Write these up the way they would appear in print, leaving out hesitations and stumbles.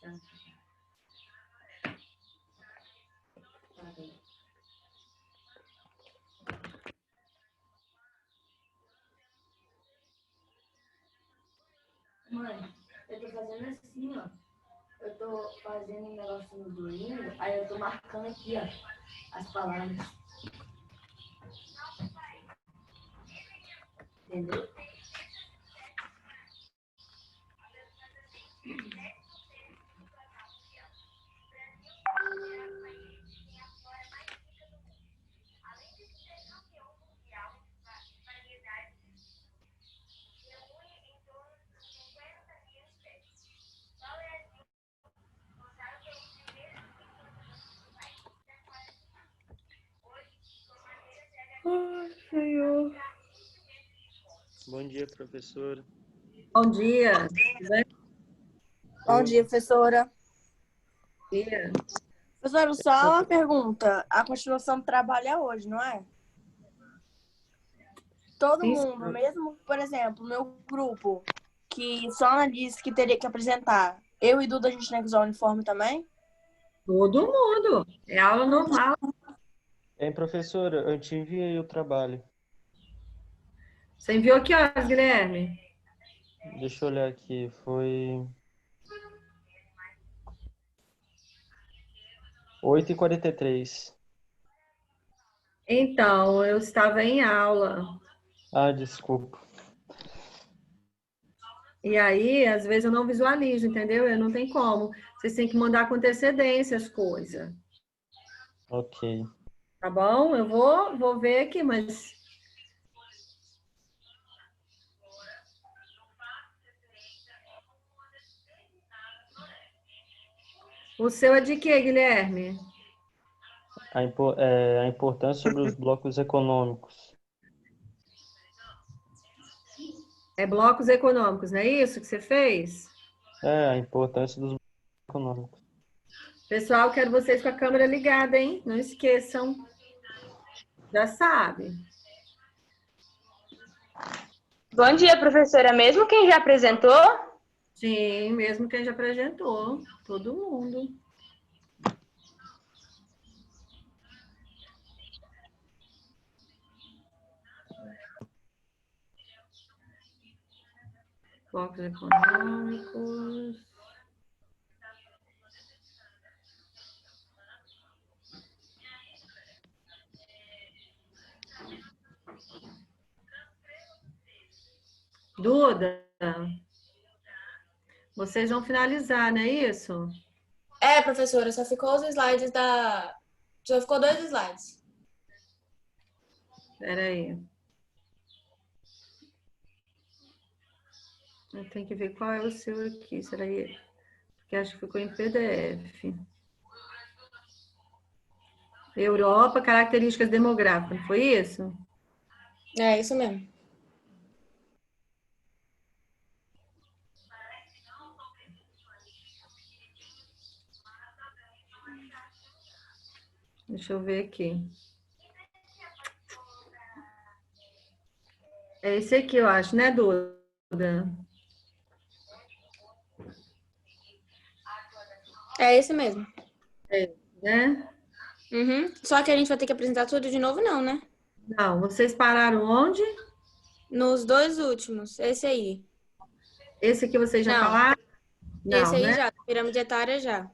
Mãe, eu tô fazendo assim, ó. Eu tô fazendo um negócio no Duolingo, aí eu tô marcando aqui, ó, as palavras. Entendeu? Ai, Senhor. Bom dia, professora. Bom dia. Tudo bem? Bom dia, professora. Bom dia. Professora, só uma pergunta. A continuação do trabalho é hoje, não é? Todo Sim, mundo, mesmo, por exemplo, meu grupo, que só Ana disse que teria que apresentar. Eu e Duda, a gente tem que usar o uniforme também? todo mundo. É aula normal. Hein, professora, eu te enviei o trabalho. Você enviou que horas, Guilherme? Deixa eu olhar aqui. Foi 8h43. Então, eu estava em aula. Ah, desculpa. E aí, às vezes, eu não visualizo, entendeu? Eu não tenho como. Vocês têm que mandar com antecedência as coisas. Ok. Tá bom? Eu vou ver aqui, mas... O seu é de quê, Guilherme? A importância sobre os blocos econômicos. É blocos econômicos, não é isso que você fez? A importância dos blocos econômicos. Pessoal, quero vocês com a câmera ligada, hein? Não esqueçam. Já sabe. Bom dia, professora. Mesmo quem já apresentou? Sim, mesmo quem já apresentou. Todo mundo. Blocos econômicos. Duda, vocês vão finalizar, não é isso? É, professora, só ficou os slides da... Só ficou 2 slides. Espera aí. Eu tenho que ver qual é o seu aqui. Será que... Porque acho que ficou em PDF. Europa, características demográficas, não foi isso? É, isso mesmo. Deixa eu ver aqui. É esse aqui, eu acho, né, Duda? É esse mesmo. É, né? Uhum. Só que a gente vai ter que apresentar tudo de novo, não, né? Não, vocês pararam onde? Nos 2 últimos. Esse aí. Esse aqui vocês já Não. falaram? Esse Não, aí né? já. Pirâmide etária já.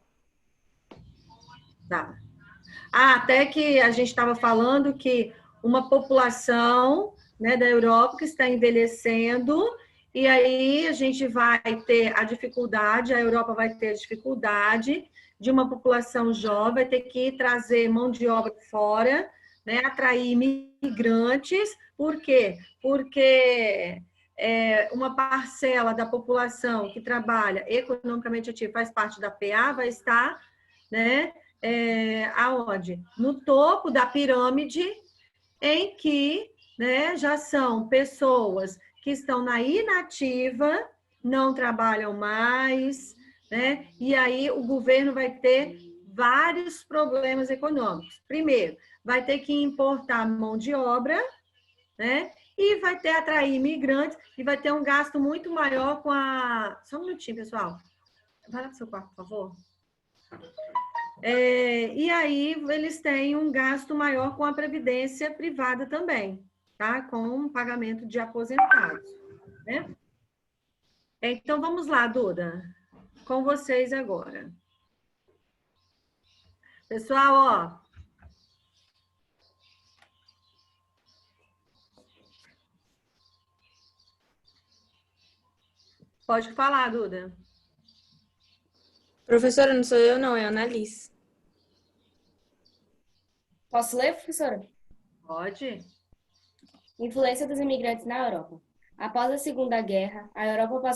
Tá. Ah, até que a gente estava falando que uma população, né, da Europa que está envelhecendo, e aí a gente vai ter a dificuldade, a Europa vai ter a dificuldade de uma população jovem, vai ter que trazer mão de obra fora, né, atrair imigrantes. Por quê? Porque uma parcela da população que trabalha economicamente ativa, faz parte da PA, vai estar, né, aonde? No topo da pirâmide, em que, né, já são pessoas que estão na inativa, não trabalham mais, né? E aí o governo vai ter vários problemas econômicos. Primeiro, vai ter que importar mão de obra, né? E vai ter atrair imigrantes e vai ter um gasto muito maior com a... Só um minutinho, pessoal. Vai lá pro seu quarto, por favor. E aí, eles têm um gasto maior com a previdência privada também, tá? Com o pagamento de aposentados, né? Então, vamos lá, Duda. Com vocês agora. Pessoal, ó. Pode falar, Duda. Professora, não sou eu, não, é a Annalise. Posso ler, professora? Pode. Influência dos imigrantes na Europa. Após a Segunda Guerra, a Europa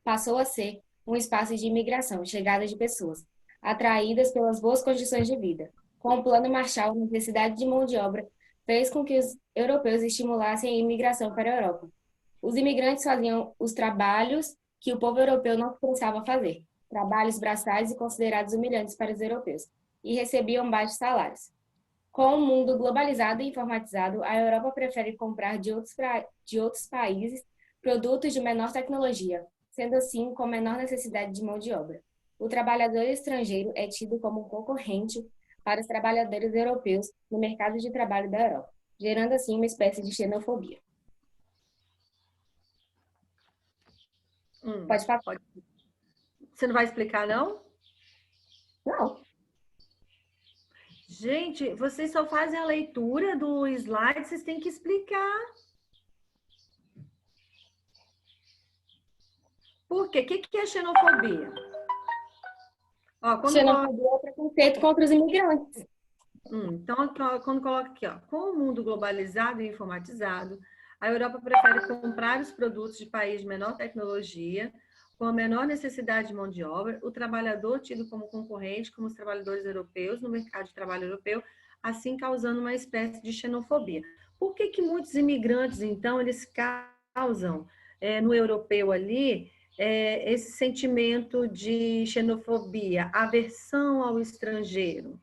passou a ser um espaço de imigração, chegada de pessoas, atraídas pelas boas condições de vida. Com o Plano Marshall, a necessidade de mão de obra fez com que os europeus estimulassem a imigração para a Europa. Os imigrantes faziam os trabalhos que o povo europeu não pensava fazer, trabalhos braçais e considerados humilhantes para os europeus, e recebiam baixos salários. Com o mundo globalizado e informatizado, a Europa prefere comprar de outros países produtos de menor tecnologia, sendo assim com menor necessidade de mão de obra. O trabalhador estrangeiro é tido como um concorrente para os trabalhadores europeus no mercado de trabalho da Europa, gerando assim uma espécie de xenofobia. Pode falar? Pode. Você não vai explicar, não? Não. Gente, vocês só fazem a leitura do slide, vocês têm que explicar. Por quê? O que é xenofobia? Ó, Xenofobia é preconceito contra os imigrantes. Então, quando coloca aqui, ó, com o mundo globalizado e informatizado, a Europa prefere comprar os produtos de países de menor tecnologia, com a menor necessidade de mão de obra, o trabalhador tido como concorrente, como os trabalhadores europeus no mercado de trabalho europeu, assim causando uma espécie de xenofobia. Por que muitos imigrantes, então, eles causam no europeu ali esse sentimento de xenofobia, aversão ao estrangeiro?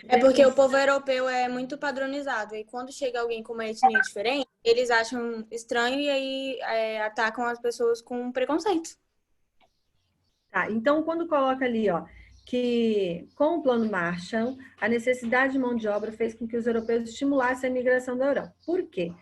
É porque o povo europeu é muito padronizado. E quando chega alguém com uma etnia diferente, eles acham estranho e aí atacam as pessoas com preconceito. Tá, então quando coloca ali, ó, que com o Plano Marshall, a necessidade de mão de obra fez com que os europeus estimulassem a migração da Europa. Por quê?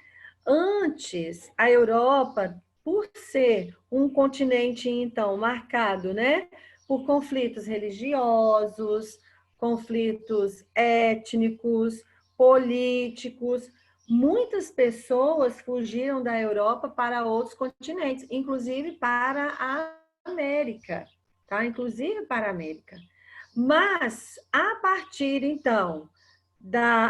Antes, a Europa, por ser um continente, então, marcado, né, por conflitos religiosos, conflitos étnicos, políticos, muitas pessoas fugiram da Europa para outros continentes, inclusive para a América, tá? Inclusive para a América. Mas, a partir, então,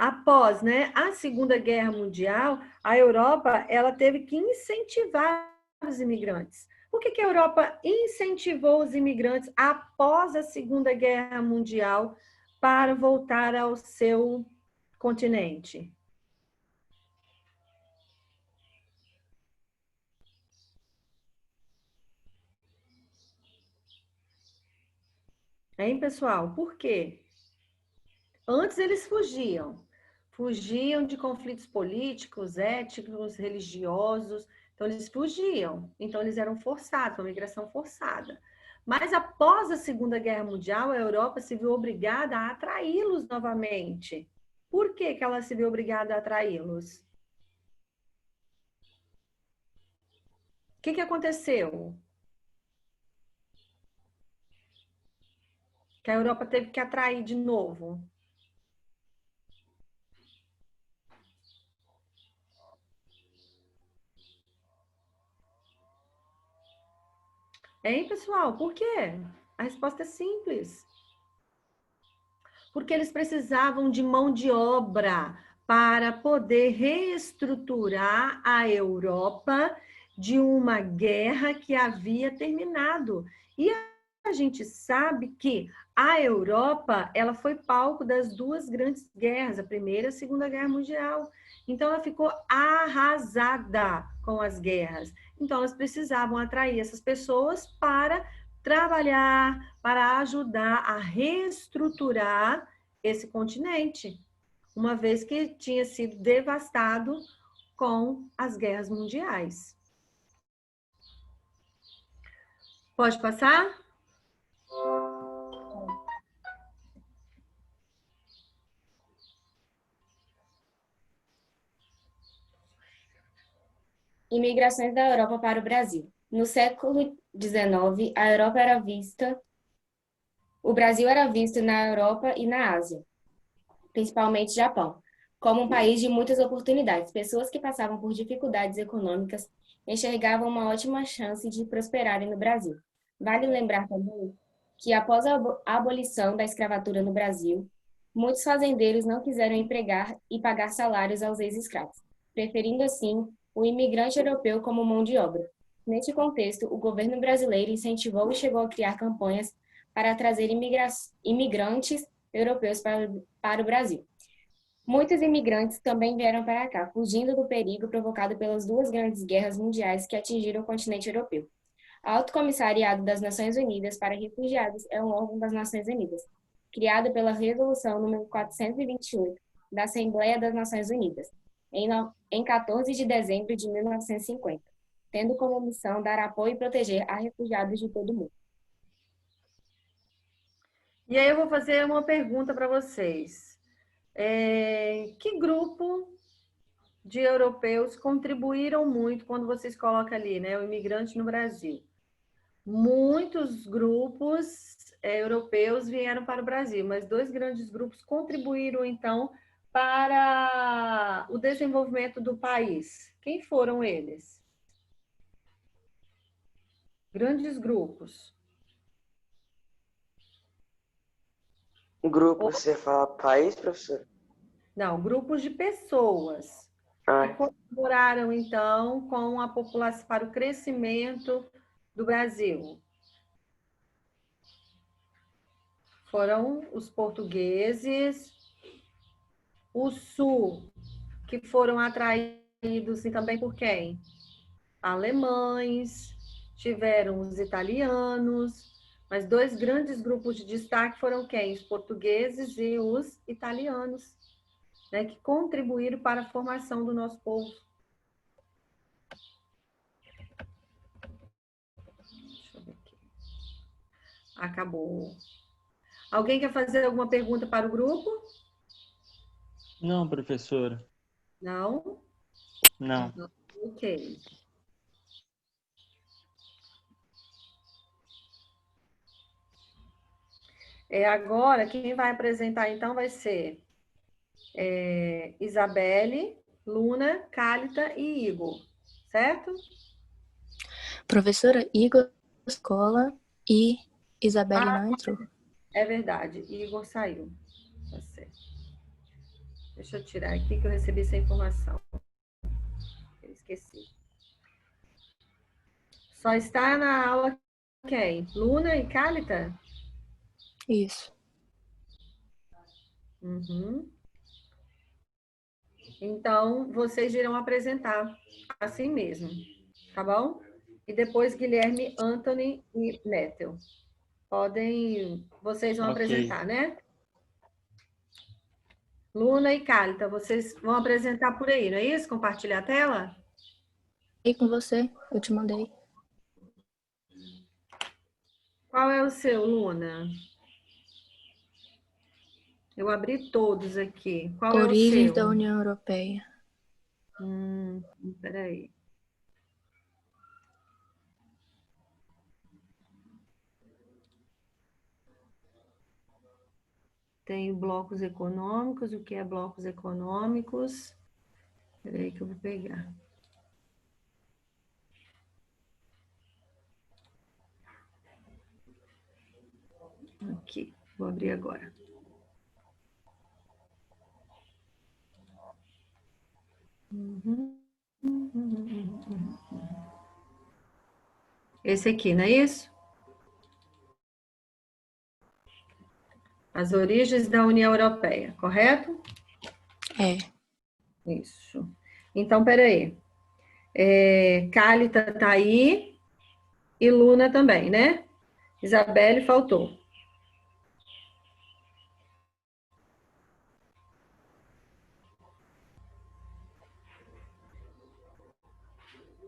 após, né, a Segunda Guerra Mundial, a Europa ela teve que incentivar os imigrantes. Por que a Europa incentivou os imigrantes após a Segunda Guerra Mundial para voltar ao seu continente? Hein, pessoal? Por quê? Antes eles fugiam de conflitos políticos, étnicos, religiosos, então eles fugiam, então eles eram forçados, uma migração forçada. Mas após a Segunda Guerra Mundial, a Europa se viu obrigada a atraí-los novamente. Por que ela se viu obrigada a atraí-los? O que aconteceu? Que a Europa teve que atrair de novo. Hein, pessoal? Por quê? A resposta é simples. Porque eles precisavam de mão de obra para poder reestruturar a Europa de uma guerra que havia terminado. E a gente sabe que a Europa, ela foi palco das duas grandes guerras, a Primeira e a Segunda Guerra Mundial. Então, ela ficou arrasada com as guerras. Então, elas precisavam atrair essas pessoas para trabalhar, para ajudar a reestruturar esse continente, uma vez que tinha sido devastado com as guerras mundiais. Pode passar? Imigrações da Europa para o Brasil. No século XIX, a Europa era vista, o Brasil era visto na Europa e na Ásia, principalmente Japão, como um país de muitas oportunidades. Pessoas que passavam por dificuldades econômicas enxergavam uma ótima chance de prosperarem no Brasil. Vale lembrar também que, após a abolição da escravatura no Brasil, muitos fazendeiros não quiseram empregar e pagar salários aos ex-escravos, preferindo, assim, o imigrante europeu como mão de obra. Neste contexto, o governo brasileiro incentivou e chegou a criar campanhas para trazer imigrantes europeus para o Brasil. Muitos imigrantes também vieram para cá, fugindo do perigo provocado pelas duas grandes guerras mundiais que atingiram o continente europeu. O Alto Comissariado das Nações Unidas para Refugiados é um órgão das Nações Unidas, criado pela Resolução número 428 da Assembleia das Nações Unidas, em 14 de dezembro de 1950, tendo como missão dar apoio e proteger a refugiados de todo o mundo. E aí eu vou fazer uma pergunta para vocês. Que grupo de europeus contribuíram muito quando vocês colocam ali, né, o imigrante no Brasil? Muitos grupos europeus vieram para o Brasil, mas dois grandes grupos contribuíram, então, para o desenvolvimento do país. Quem foram eles? Grandes grupos. Grupo, você fala país, professor? Não, grupos de pessoas que colaboraram, então, com a população para o crescimento do Brasil. Foram os portugueses, o Sul, que foram atraídos e também por quem? Alemães, tiveram os italianos, mas dois grandes grupos de destaque foram quem? Os portugueses e os italianos, né, que contribuíram para a formação do nosso povo. Deixa eu ver aqui. Acabou. Alguém quer fazer alguma pergunta para o grupo? Não, professora. Não? Não. Ok. Agora, quem vai apresentar, então, vai ser Isabelle, Luna, Cálita e Igor, certo? Professora, Igor escola e Isabelle não entrou. É verdade, Igor saiu. Tá certo. Deixa eu tirar aqui que eu recebi essa informação. Eu esqueci. Só está na aula quem? Luna e Cálita? Isso. Uhum. Então, vocês irão apresentar assim mesmo, tá bom? E depois Guilherme, Anthony e Methel. Vocês vão apresentar, né? Luna e Cálita, vocês vão apresentar por aí, não é isso? Compartilhar a tela? E com você, eu te mandei. Qual é o seu, Luna? Eu abri todos aqui. Qual Origens é o seu? da União Europeia. Peraí. Tenho blocos econômicos. O que é blocos econômicos? Peraí que eu vou pegar. Aqui, vou abrir agora. Esse aqui, não é isso? As origens da União Europeia, correto? É. Isso. Então, peraí. Cálita tá aí e Luna também, né? Isabelle faltou.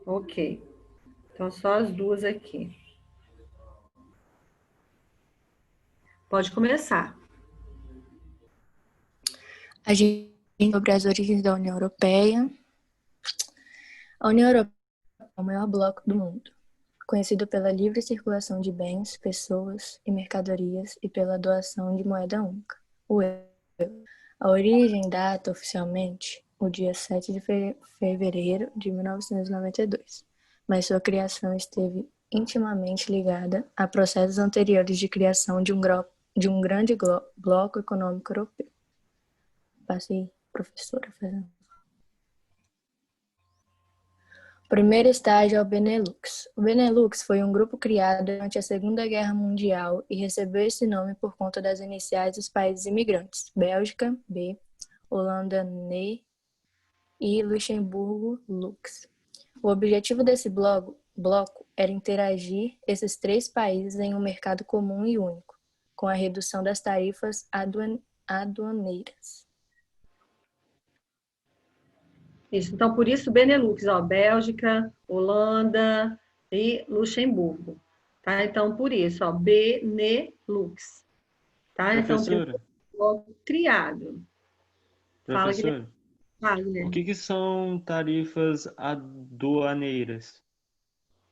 Ok. Então, só as duas aqui. Pode começar. A gente sobre as origens da União Europeia. A União Europeia é o maior bloco do mundo, conhecido pela livre circulação de bens, pessoas e mercadorias e pela adoção de moeda única, o euro. A origem data oficialmente o dia 7 de fevereiro de 1992, mas sua criação esteve intimamente ligada a processos anteriores de criação de um grande bloco econômico europeu. Passei, professora, fazendo. O primeiro estágio é o Benelux. O Benelux foi um grupo criado durante a Segunda Guerra Mundial e recebeu esse nome por conta das iniciais dos países imigrantes: Bélgica, B, Holanda, NE e Luxemburgo, Lux. O objetivo desse bloco era interagir esses 3 países em um mercado comum e único, com a redução das tarifas aduaneiras. Isso, então por isso Benelux, ó, Bélgica, Holanda e Luxemburgo, tá? Então por isso, ó, Benelux, tá? Professora, Então criado. Fala, Guilherme. professora, Fala, o Guilherme. que são tarifas aduaneiras?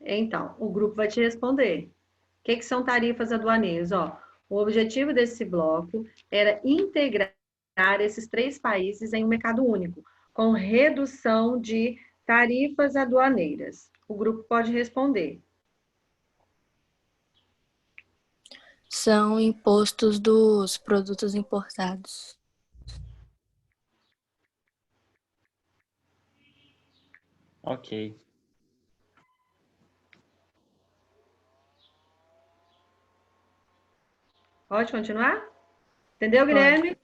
Então, o grupo vai te responder. O que são tarifas aduaneiras? Ó, o objetivo desse bloco era integrar esses 3 países em um mercado único, com redução de tarifas aduaneiras. O grupo pode responder. São impostos dos produtos importados. Ok. Pode continuar? Entendeu, Guilherme?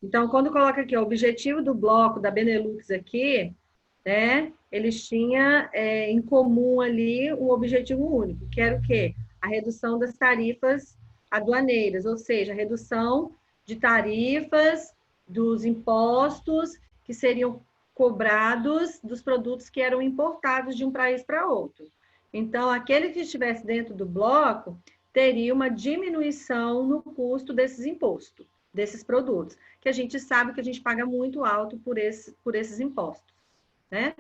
Então, quando coloca aqui, o objetivo do bloco da Benelux aqui, né, eles tinham em comum ali um objetivo único, que era o quê? A redução das tarifas aduaneiras, ou seja, a redução de tarifas dos impostos que seriam cobrados dos produtos que eram importados de um país para outro. Então, aquele que estivesse dentro do bloco teria uma diminuição no custo desses impostos, desses produtos, que a gente sabe que a gente paga muito alto por esses impostos, né?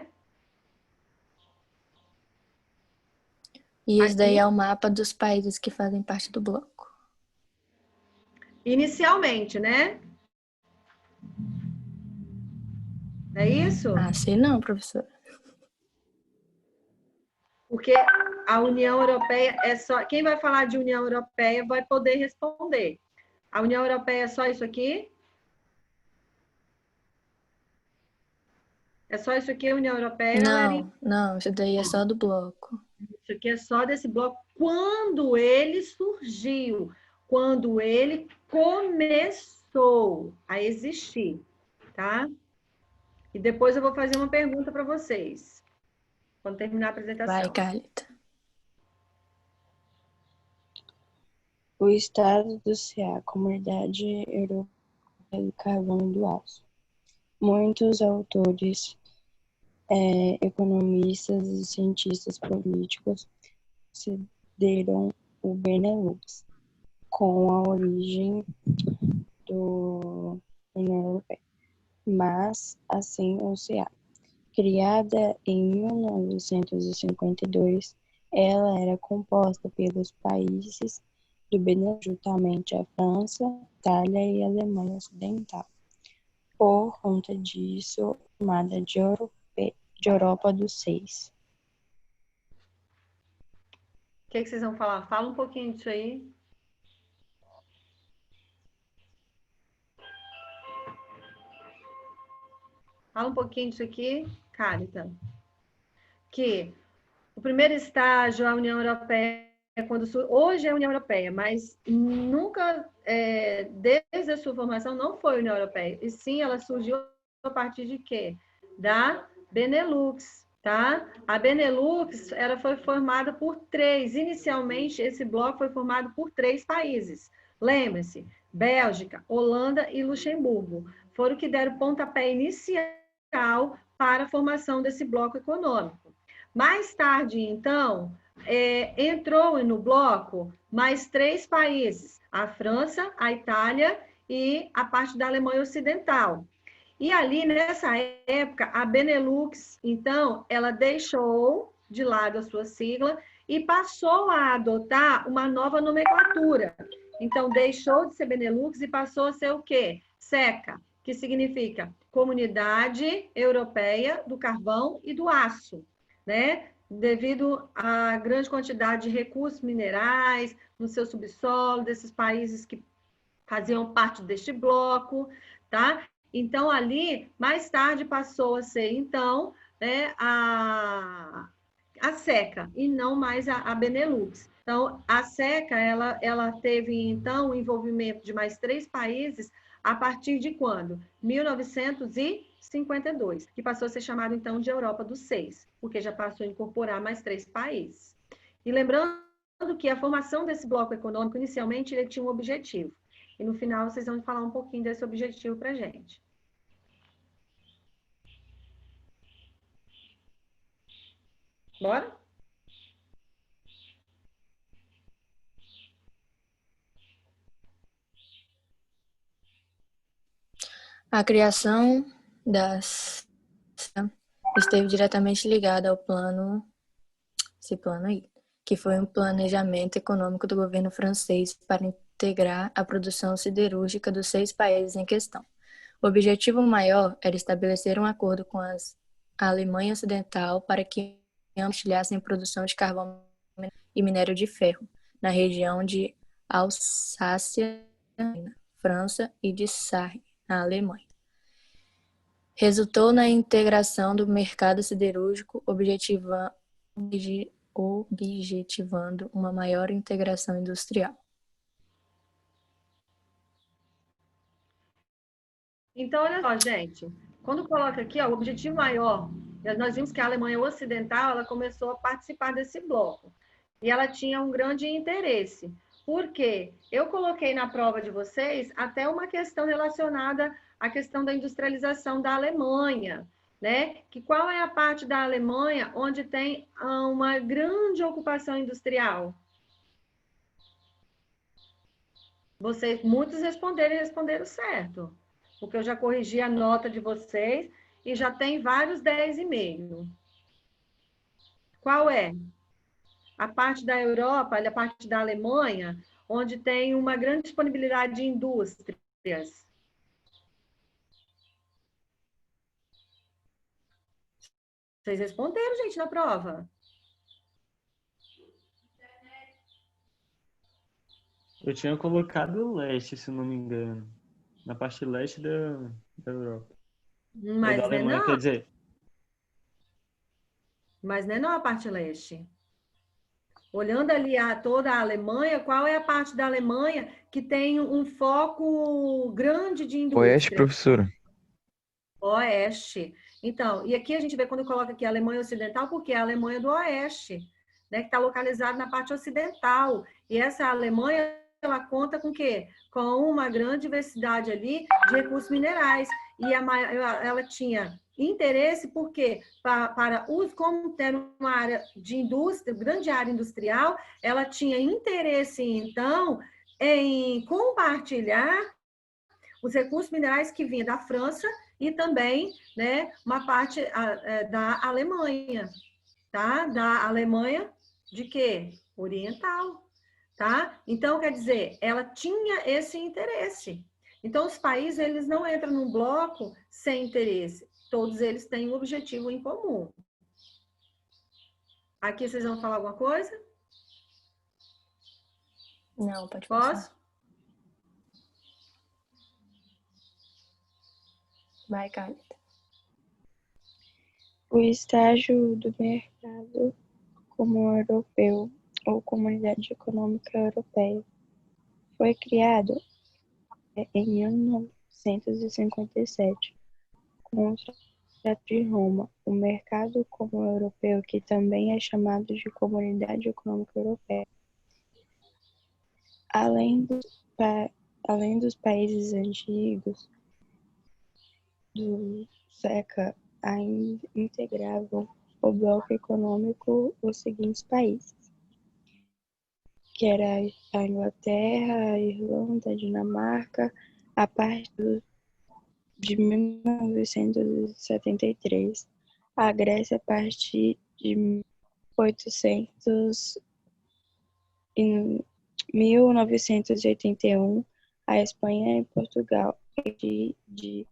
E esse daí é o mapa dos países que fazem parte do bloco. Inicialmente, né? É isso? Ah, sei não, professora. Porque a União Europeia é só... Quem vai falar de União Europeia vai poder responder. A União Europeia é só isso aqui? É só isso aqui, a União Europeia, galera? Não, isso daí é só do bloco. Isso aqui é só desse bloco. Quando ele surgiu, quando ele começou a existir, tá? E depois eu vou fazer uma pergunta para vocês, quando terminar a apresentação. Vai, Carlita. O Estado do CA, Comunidade Europeia do Carvão e do Aço. Muitos autores, economistas e cientistas políticos consideram o Benelux com a origem do União Europeia, mas assim o CA. Criada em 1952, ela era composta pelos países do Benelux, juntamente a França, Itália e Alemanha Ocidental. Por conta disso, chamada de Europa dos Seis. O que vocês vão falar? Fala um pouquinho disso aí. Fala um pouquinho disso aqui, Carita. Que o primeiro estágio, a União Europeia, hoje é a União Europeia, mas nunca, desde a sua formação, não foi a União Europeia. E sim, ela surgiu a partir de quê? Da Benelux, tá? A Benelux, ela foi formada por 3. Inicialmente, esse bloco foi formado por 3 países. Lembre-se, Bélgica, Holanda e Luxemburgo. Foram que deram pontapé inicial para a formação desse bloco econômico. Mais tarde, então, entrou no bloco mais 3 países, a França, a Itália e a parte da Alemanha Ocidental. E ali, nessa época, a Benelux, então, ela deixou de lado a sua sigla e passou a adotar uma nova nomenclatura. Então, deixou de ser Benelux e passou a ser o quê? SECA, que significa Comunidade Europeia do Carvão e do Aço, né? Devido à grande quantidade de recursos minerais no seu subsolo, desses países que faziam parte deste bloco, tá? Então, ali, mais tarde, passou a ser, então, né, a SECA, e não mais a Benelux. Então, a SECA, ela teve, então, o envolvimento de mais 3 países a partir de quando? 1952, que passou a ser chamado, então, de Europa dos Seis, porque já passou a incorporar mais 3 países. E lembrando que a formação desse bloco econômico, inicialmente, ele tinha um objetivo. E no final, vocês vão falar um pouquinho desse objetivo para a gente. Bora? A criação esteve diretamente ligada ao esse plano aí, que foi um planejamento econômico do governo francês para integrar a produção siderúrgica dos 6 países em questão. O objetivo maior era estabelecer um acordo com a Alemanha Ocidental para que ampliassem a produção de carvão e minério de ferro na região de Alsácia, França, e de Sarre, na Alemanha. Resultou na integração do mercado siderúrgico, objetivando uma maior integração industrial. Então, olha só, gente. Quando coloca aqui, ó, o objetivo maior, nós vimos que a Alemanha Ocidental, ela começou a participar desse bloco. E ela tinha um grande interesse. Por quê? Eu coloquei na prova de vocês até uma questão relacionada à questão da industrialização da Alemanha, né? Que qual é a parte da Alemanha onde tem uma grande ocupação industrial? Muitos responderam certo. Porque eu já corrigi a nota de vocês e já tem vários 10,5. Qual é? A parte da Europa, a parte da Alemanha, onde tem uma grande disponibilidade de indústrias. Vocês responderam, gente, na prova? Eu tinha colocado leste, se não me engano. Na parte leste da Europa. Mas da Alemanha, não. quer dizer. Mas não é a parte leste. Olhando ali toda a Alemanha, qual é a parte da Alemanha que tem um foco grande de indústria? Oeste, professora. Oeste. Então, e aqui a gente vê quando coloca aqui a Alemanha Ocidental, porque é a Alemanha do Oeste, né, que está localizada na parte ocidental. E essa Alemanha, ela conta com o quê? Com uma grande diversidade ali de recursos minerais. E ela tinha interesse, porque para uso, como ter uma área de indústria, grande área industrial, ela tinha interesse, então, em compartilhar os recursos minerais que vinham da França e também, né, uma parte da Alemanha, tá? Da Alemanha de quê? Oriental, tá? Então, quer dizer, ela tinha esse interesse. Então, os países, eles não entram num bloco sem interesse. Todos eles têm um objetivo em comum. Aqui vocês vão falar alguma coisa? Não, pode Posso? passar. Vai, Carlita. O estágio do mercado comum europeu ou Comunidade Econômica Europeia foi criado em 1957 com o Tratado de Roma. O mercado comum europeu, que também é chamado de Comunidade Econômica Europeia, além dos países antigos do SECA, ainda integravam o bloco econômico os seguintes países: que era a Inglaterra, a Irlanda, a Dinamarca, a partir de 1973, a Grécia a partir de 1981, a Espanha e Portugal. De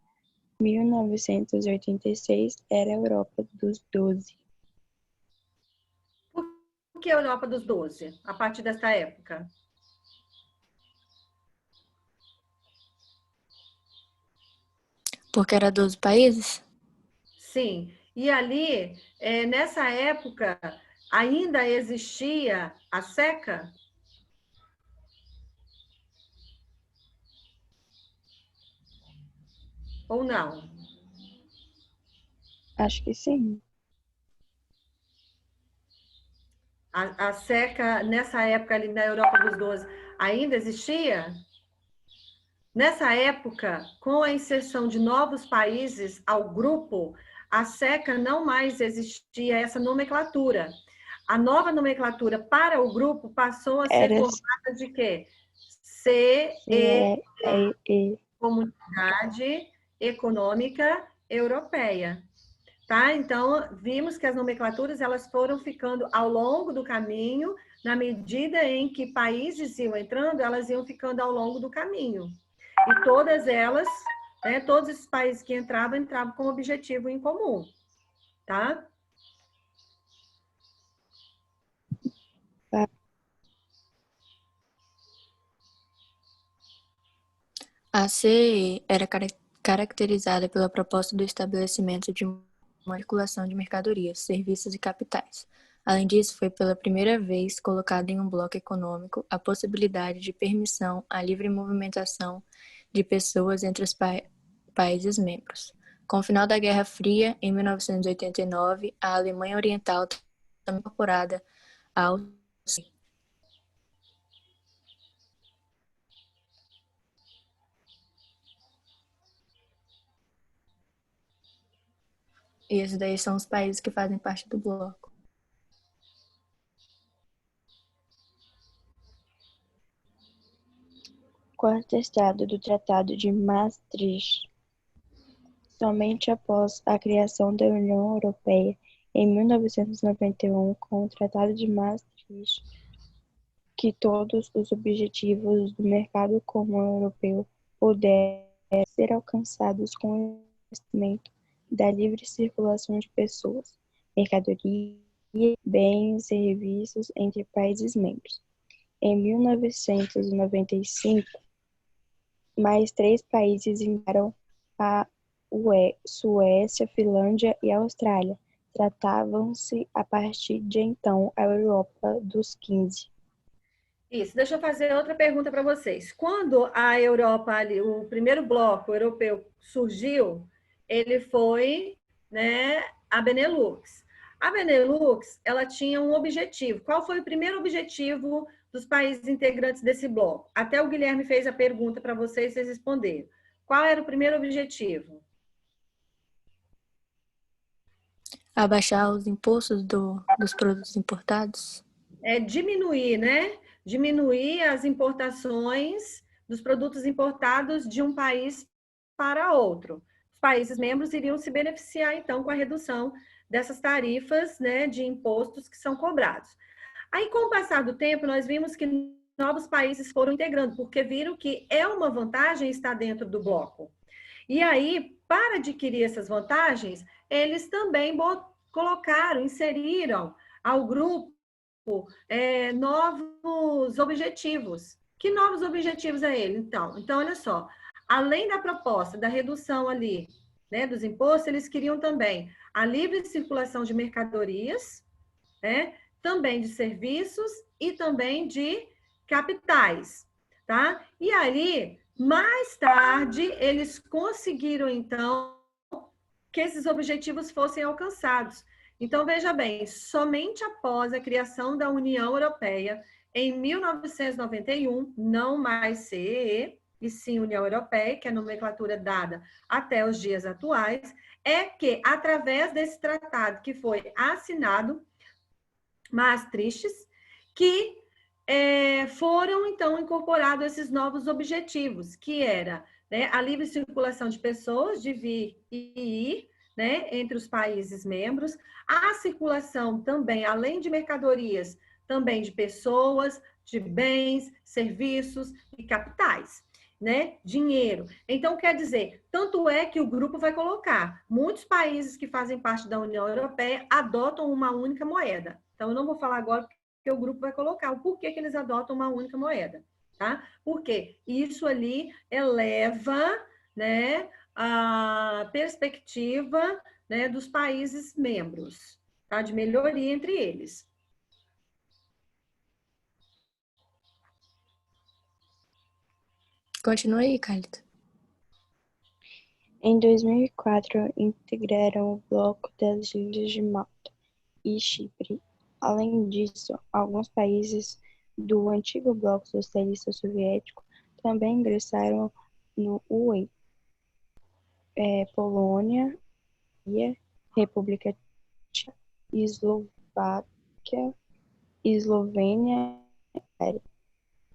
1986 era a Europa dos 12. Por que a Europa dos 12, a partir dessa época? Porque era 12 países? Sim. E ali, nessa época, ainda existia a seca? Ou não? Acho que sim. A seca, nessa época ali na Europa dos 12, ainda existia? Nessa época, com a inserção de novos países ao grupo, a seca não mais existia essa nomenclatura. A nova nomenclatura para o grupo passou a ser formada de quê? CEE, Comunidade Econômica Europeia. Tá? Então, vimos que as nomenclaturas elas foram ficando ao longo do caminho, na medida em que países iam entrando, elas iam ficando ao longo do caminho. E todas elas, né, todos esses países que entravam com um objetivo em comum. Tá? A CEE era caracterizada pela proposta do estabelecimento de uma circulação de mercadorias, serviços e capitais. Além disso, foi pela primeira vez colocada em um bloco econômico a possibilidade de permissão à livre movimentação de pessoas entre os países membros. Com o final da Guerra Fria, em 1989, a Alemanha Oriental também incorporada ao CEE. E esses daí são os países que fazem parte do bloco. Quarto estado do Tratado de Maastricht. Somente após a criação da União Europeia, em 1991, com o Tratado de Maastricht, que todos os objetivos do mercado comum europeu puderam ser alcançados com o investimento da livre circulação de pessoas, mercadorias, bens e serviços entre países membros. Em 1995, mais 3 países integraram a UE: Suécia, Finlândia e Austrália. Tratavam-se, a partir de então, a Europa dos 15. Isso, deixa eu fazer outra pergunta para vocês. Quando a Europa, ali, o primeiro bloco europeu surgiu, ele foi, né, a Benelux. A Benelux, ela tinha um objetivo. Qual foi o primeiro objetivo dos países integrantes desse bloco? Até o Guilherme fez a pergunta para vocês responderam. Qual era o primeiro objetivo? Abaixar os impostos dos produtos importados? Diminuir, né? Diminuir as importações dos produtos importados de um país para outro. Os países membros iriam se beneficiar, então, com a redução dessas tarifas, né, de impostos que são cobrados. Aí, com o passar do tempo, nós vimos que novos países foram integrando, porque viram que é uma vantagem estar dentro do bloco. E aí, para adquirir essas vantagens, eles também inseriram ao grupo novos objetivos. Que novos objetivos é ele? Então, olha só, além da proposta da redução ali, né, dos impostos, eles queriam também a livre circulação de mercadorias, né, também de serviços e também de capitais, tá? E aí, mais tarde, eles conseguiram, então, que esses objetivos fossem alcançados. Então, veja bem, somente após a criação da União Europeia, em 1991, não mais CEE, e sim União Europeia, que é a nomenclatura dada até os dias atuais, é que, através desse tratado que foi assinado, Maastricht, que foram, então, incorporados esses novos objetivos, que era, né, a livre circulação de pessoas, de vir e ir, né, entre os países membros, a circulação também, além de mercadorias, também de pessoas, de bens, serviços e capitais, né, dinheiro. Então, quer dizer, tanto é que o grupo vai colocar, muitos países que fazem parte da União Europeia adotam uma única moeda. Então, eu não vou falar agora porque o grupo vai colocar o porquê que eles adotam uma única moeda, tá? Porque isso ali eleva, né, a perspectiva, né, dos países membros, tá? De melhoria entre eles. Continua aí, Cálida. Em 2004, integraram o bloco das Ilhas de Malta e Chipre. Além disso, alguns países do antigo bloco socialista soviético também ingressaram no UE. Polônia, República Tcheca, Eslováquia, Eslovênia,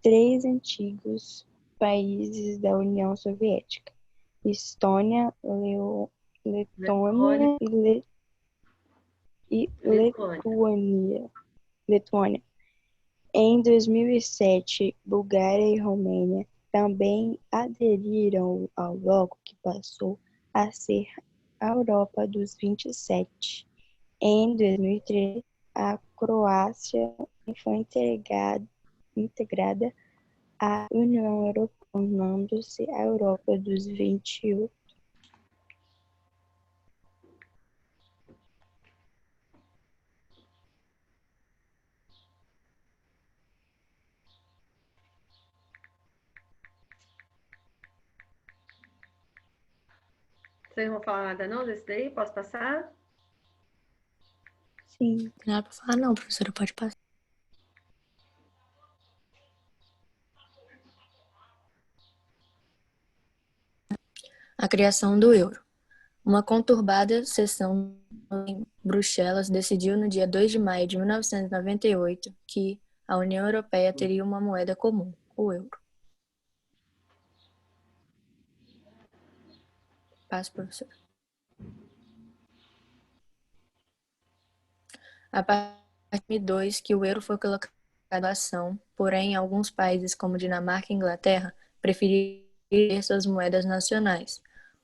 3 antigos países da União Soviética: Estônia, Letônia e Letônia. Em 2007, Bulgária e Romênia também aderiram ao bloco, que passou a ser a Europa dos 27. Em 2003, a Croácia foi integrada à União Europeia, tornando-se a Europa dos 28. Vocês não vão falar nada não desse daí? Posso passar? Sim. Não tem nada pra falar, não, professora. Pode passar. A criação do euro. Uma conturbada sessão em Bruxelas decidiu no dia 2 de maio de 1998 que a União Europeia teria uma moeda comum, o euro. Passo, professor. A partir de 2002 que o euro foi colocado em ação, porém, alguns países como Dinamarca e Inglaterra preferiram ter suas moedas nacionais.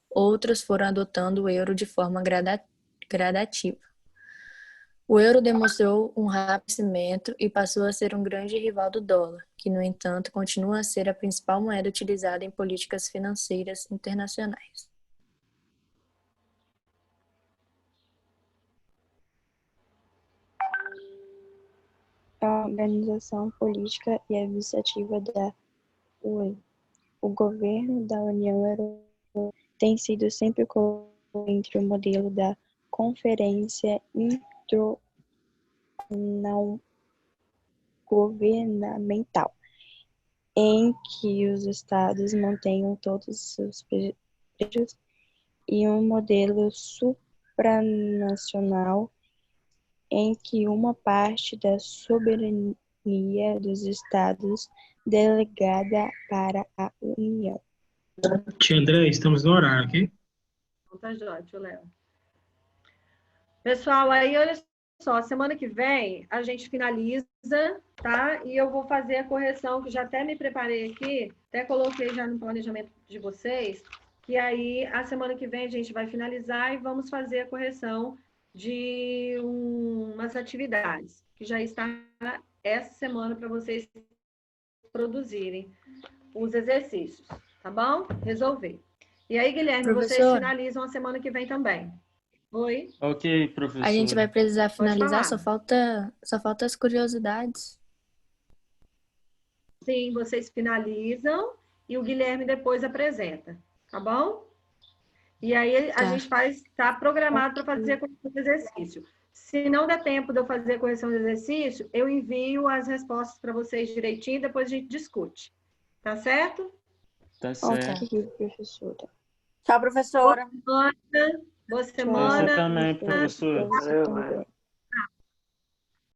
Outros foram adotando o euro de forma gradativa. O euro demonstrou um rápido crescimento e passou a ser um grande rival do dólar, que, no entanto, continua a ser a principal moeda utilizada em políticas financeiras internacionais. A organização política e administrativa da UE. O governo da União Europeia tem sido sempre entre o modelo da Conferência Intergovernamental, em que os Estados mantenham todos os seus privilégios, e um modelo supranacional, em que uma parte da soberania dos Estados delegada para a União. Tia André, estamos no horário, ok? Tá jóia, tio Léo. Pessoal, aí olha só, semana que vem a gente finaliza, tá? E eu vou fazer a correção, que já até me preparei aqui, até coloquei já no planejamento de vocês, que aí a semana que vem a gente vai finalizar e vamos fazer a correção de umas atividades, que já está essa semana para vocês produzirem os exercícios, tá bom? Resolver. E aí, Guilherme, vocês finalizam a semana que vem também. Oi? Ok, professor. A gente vai precisar finalizar, falar. só falta as curiosidades. Sim, vocês finalizam e o Guilherme depois apresenta, tá bom? E aí a gente tá programado para fazer a correção do exercício. Se não der tempo de eu fazer a correção do exercício, eu envio as respostas para vocês direitinho e depois a gente discute. Tá certo? Tá certo. Ok, professora. Tchau, professora. Boa semana. Você também, professor. Valeu,